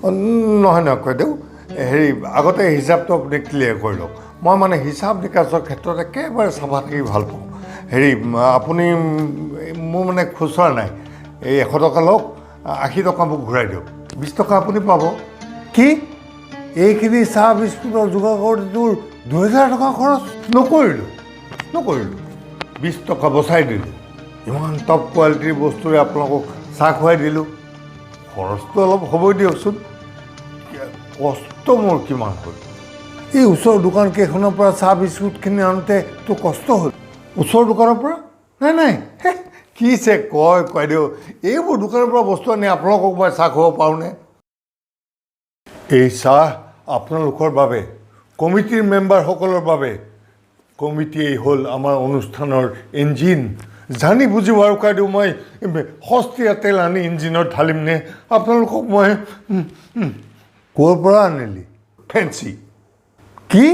নহয় নহয় কয়দেউ হেৰি আগতে হিচাপটো আপুনি ক্লিয়াৰ কৰি লওক মই মানে হিচাপ নিকাচৰ ক্ষেত্ৰত একেবাৰে চাফা থাকি ভাল পাওঁ হেৰি আপুনি মোৰ মানে খুচুৰা নাই এই 100 টকা লওক 80 টকা মোক ঘূৰাই দিয়ক 20 টকা আপুনি পাব কি এইখিনি চাহ বিস্কুটৰ যোগাৰ কৰোঁতে তোৰ 2000 টকা খৰচ নকৰিলোঁ 20 টকা বচাই দিলোঁ ইমান টপ কোৱালিটিৰ বস্তুৰে আপোনালোকক চাহ খুৱাই দিলোঁ খৰচটো অলপ হ'বই দিয়কচোন কষ্ট মোৰ কিমান হ'ল এই ওচৰৰ দোকানকেইখনৰ পৰা চাহ বিস্কুটখিনি আনোতে তোৰ কষ্ট হ'ল ওচৰৰ দোকানৰ পৰা নাই কি যে কয় দিয়ক এইবোৰ দোকানৰ পৰা বস্তু আনি আপোনালোকক মই চাহ খুৱাব পাৰোঁনে এই চাহ আপোনালোকৰ বাবে কমিটিৰ মেম্বাৰসকলৰ বাবে কমিটিয়েই হ'ল আমাৰ অনুষ্ঠানৰ ইঞ্জিন জানি বুজি বাৰু কাইদেউ মই সস্তীয়া তেল আনি ইঞ্জিনত ঢালিমনে আপোনালোকক মই ক'ৰ পৰা আনিলি ফেঞ্চি কি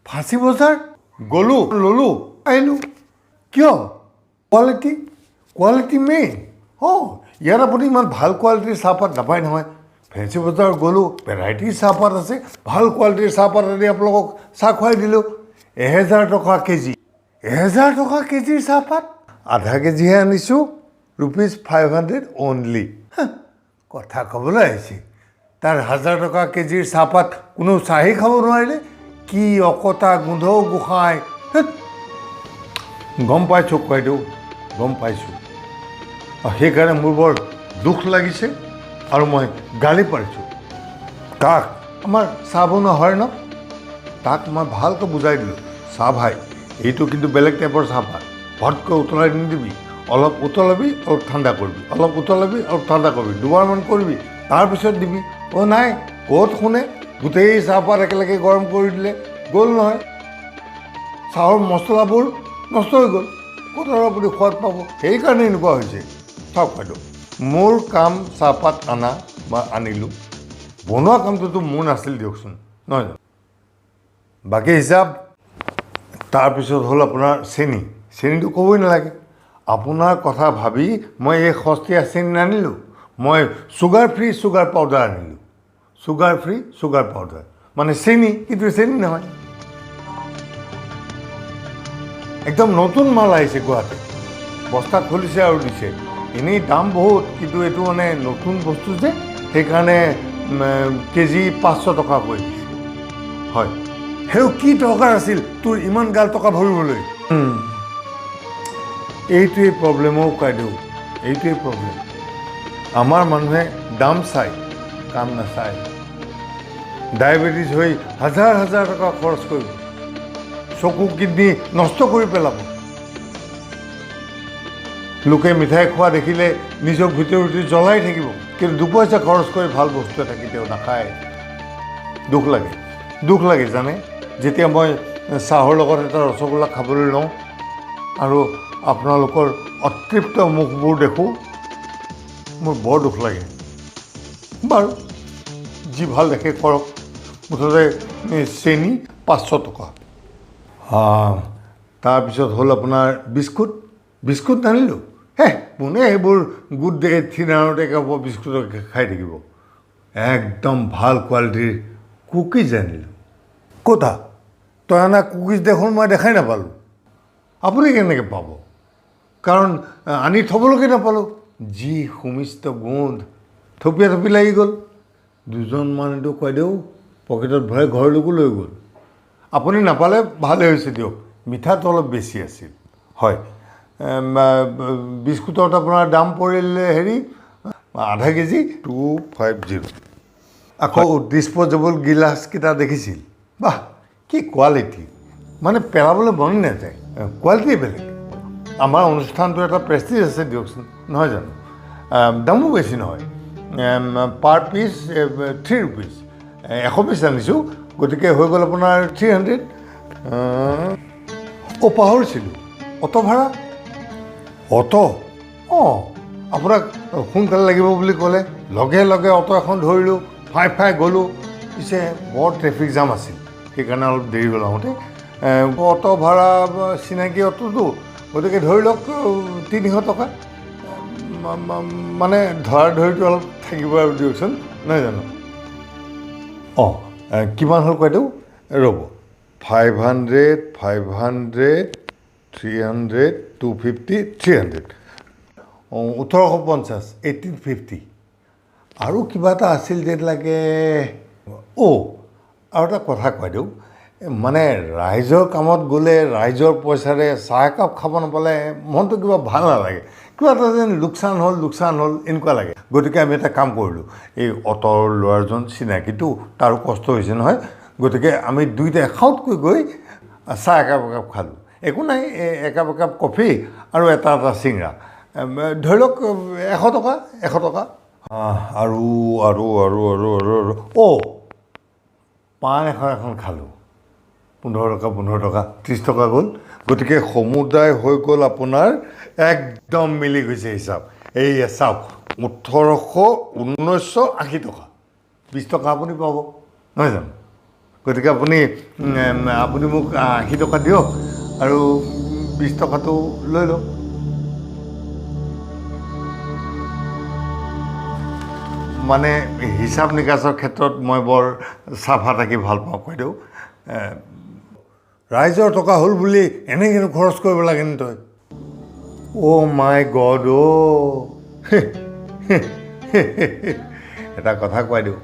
ফাঁচী বজাৰ গ'লোঁ ল'লোঁ আহিলোঁ কিয় কোৱালিটি মেইন ইয়াত আপুনি ইমান ভাল কোৱালিটিৰ চাহপাত নাপায় নহয় ফেঞ্চি বজাৰ গ'লোঁ ভেৰাইটিৰ চাহপাত আছে ভাল কোৱালিটিৰ চাহপাত আনি আপোনালোকক চাহ খুৱাই দিলোঁ 1000 টকা কেজি 1000 টকা কেজিৰ চাহপাত আধা কেজিহে আনিছোঁ ₹500 অনলি কথা ক'বলৈ আহিছে তাৰ 1000 টকা কেজিৰ চাহপাত কোনো চাহেই খাব নোৱাৰিলে কি অকতা গোন্ধও গোসাঁই গম পাইছোঁ কয়দেউ গম পাইছোঁ সেইকাৰণে মোৰ বৰ দুখ লাগিছে আৰু মই গালি পাৰিছোঁ কাক আমাৰ চাহ বনোৱা হয় ন তাক মই ভালকৈ বুজাই দিলোঁ চাহ ভাই এইটো কিন্তু বেলেগ টাইপৰ চাহপাত ভটকৈ উতলাই নিদিবি অলপ উতলাবি অলপ ঠাণ্ডা কৰিবি অলপ উতলাবি অলপ ঠাণ্ডা কৰিবি দুবাৰমান কৰিবি তাৰপিছত দিবি নাই ক'ত শুনে গোটেই চাহপাত একেলগে গৰম কৰি দিলে গ'ল নহয় চাহৰ মছলাবোৰ নষ্ট হৈ গ'ল ক'ত আৰু আপুনি সোৱাদ পাব সেইকাৰণে এনেকুৱা হৈছে চাওক বাইদেউ মোৰ কাম চাহপাত আনা বা আনিলোঁ বনোৱা কামটোতো মোৰ নাছিল দিয়কচোন নহয় জানো বাকী হিচাপ তাৰপিছত হ'ল আপোনাৰ চেনিটো ক'বই নালাগে আপোনাৰ কথা ভাবি মই এই সস্তীয়া চেনি নানিলোঁ মই চুগাৰ ফ্ৰী চুগাৰ পাউডাৰ আনিলোঁ চুগাৰ ফ্ৰী চুগাৰ পাউডাৰ মানে চেনি কিন্তু চেনি নহয় একদম নতুন মাল আহিছে গুৱাহাটীত বস্তা খুলিছে আৰু দিছে এনেই দাম বহুত কিন্তু এইটো মানে নতুন বস্তু যে সেইকাৰণে কেজি 500 টকা কৰি দিছে হয় সেই কি দৰকাৰ আছিল তোৰ ইমান গাল টকা ভৰিবলৈ এইটোৱেই প্ৰব্লেমো কাইদেউ এইটোৱেই প্ৰব্লেম আমাৰ মানুহে দাম চাই কাম নাচায় ডায়েবেটিছ হৈ হাজাৰ টকা খৰচ কৰিব চকু কিডনী নষ্ট কৰি পেলাব লোকে মিঠাই খোৱা দেখিলে নিজক ভিতৰি জ্বলাই থাকিব কিন্তু 2 পইচা খৰচ কৰি ভাল বস্তু এটা কেতিয়াও নাখায় দুখ লাগে জানে যেতিয়া মই চাহৰ লগত এটা ৰসগোল্লা খাবলৈ লওঁ আৰু আপোনালোকৰ অতৃপ্ত মুখবোৰ দেখোঁ মোৰ বৰ দুখ লাগে বাৰু যি ভাল দেখে কৰক মুঠতে চেনি 500 টকা তাৰপিছত হ'ল আপোনাৰ বিস্কুট নানিলোঁ কোনে সেইবোৰ গুড ডে থিনাৰতে খাব বিস্কুট খাই থাকিব একদম ভাল কোৱালিটিৰ কুকিজ আনিলোঁ ক'তা তই অনা কুকিজ দেখোন মই দেখাই নাপালোঁ আপুনি কেনেকৈ পাব কাৰণ আনি থ'বলৈকে নাপালোঁ যি সুমিষ্ট গোন্ধ থপি লাগি গ'ল দুজনমানেতো কয়দেউ পকেটত ভৰাই ঘৰলৈকো লৈ গ'ল আপুনি নাপালে ভালেই হৈছে দিয়ক মিঠাটো অলপ বেছি আছিল হয় বিস্কুটত আপোনাৰ দাম পৰিলে হেৰি আধা কেজি 250 আকৌ ডিছপ'জেবল গিলাচকেইটা দেখিছিল বাহ কি কোৱালিটি মানে পেলাবলৈ মন নাযায় কোৱালিটি বেলেগ আমাৰ অনুষ্ঠানটো এটা প্ৰেষ্টিজ আছে দিয়কচোন নহয় জানো দামো বেছি নহয় পাৰ পিচ 3 rupees 100 পিচ আনিছোঁ গতিকে হৈ গ'ল আপোনাৰ 300 পাহৰিছিলোঁ অটো ভাড়া আপোনাক সোনকালে লাগিব বুলি ক'লে লগে লগে অটো এখন ধৰিলোঁ ফাই গ'লোঁ পিছে বৰ ট্ৰেফিক জাম আছিল সেইকাৰণে অলপ দেৰি হ'ল আহোঁতে অটো ভাড়া চিনাকি অটোটো গতিকে ধৰি লওক 300 টকা মানে ধৰাধৰিটো অলপ থাকিব আৰু দিয়কচোন নহয় জানো অঁ কিমান হ'ল কৈ দিওঁ ৰ'ব 500 500 300 250 300 অঁ 1850 1850 আৰু কিবা এটা আছিল যেন লাগে অ' আৰু এটা কথা কৈ দিওঁ মানে ৰাইজৰ কামত গ'লে ৰাইজৰ পইচাৰে চাহ একাপ খাব নাপালে মনটো কিবা ভাল নালাগে কিবা এটা যেন লোকচান হ'ল এনেকুৱা লাগে গতিকে আমি এটা কাম কৰিলোঁ এই অটৰ ল'ৰাজন চিনাকিটো তাৰো কষ্ট হৈছে নহয় গতিকে আমি দুইটা এখাউতকৈ গৈ চাহ একাপ খালোঁ একো নাই একাপ কফি আৰু এটা চিঙৰা ধৰি লওক 100 টকা আৰু অ' পাণ এখন খালোঁ 15 টকা 30 টকা গ'ল গতিকে সমুদায় হৈ গ'ল আপোনাৰ একদম মিলি গৈছে হিচাপ এই চাওক 1980 টকা 20 টকা আপুনি পাব নহয় জানো গতিকে আপুনি মোক 80 টকা দিয়ক আৰু 20 টকাটো লৈ লওক মানে হিচাপ নিকাচৰ ক্ষেত্ৰত মই বৰ চাফা থাকি ভাল পাওঁ কৈ দিওঁ ৰাইজৰ টকা হ'ল বুলি এনেকৈ খৰচ কৰিব লাগে নি তই অ' মাই গড এটা কথা কৈ দিওঁ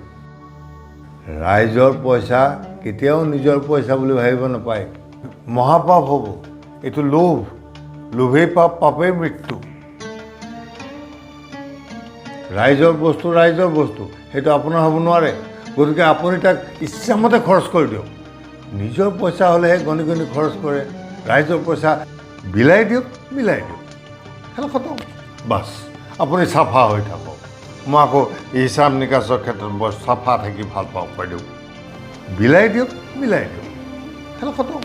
ৰাইজৰ পইচা কেতিয়াও নিজৰ পইচা বুলি ভাবিব নাপায় মহাপাপ হ'ব এইটো লোভেই পাপ পাপেই মৃত্যু ৰাইজৰ বস্তু সেইটো আপোনাৰ হ'ব নোৱাৰে গতিকে আপুনি তাক ইচ্ছামতে খৰচ কৰি দিয়ক নিজৰ পইচা হ'লেহে গণি খৰচ কৰে ৰাইজৰ পইচা বিলাই দিয়ক খেল খতম বাছ আপুনি চাফা হৈ থাকক মই আকৌ হিচাপ নিকাচৰ ক্ষেত্ৰত বৰ চাফা থাকি ভাল পাওঁ কৈ দিওঁ বিলাই দিয়ক খেল খতম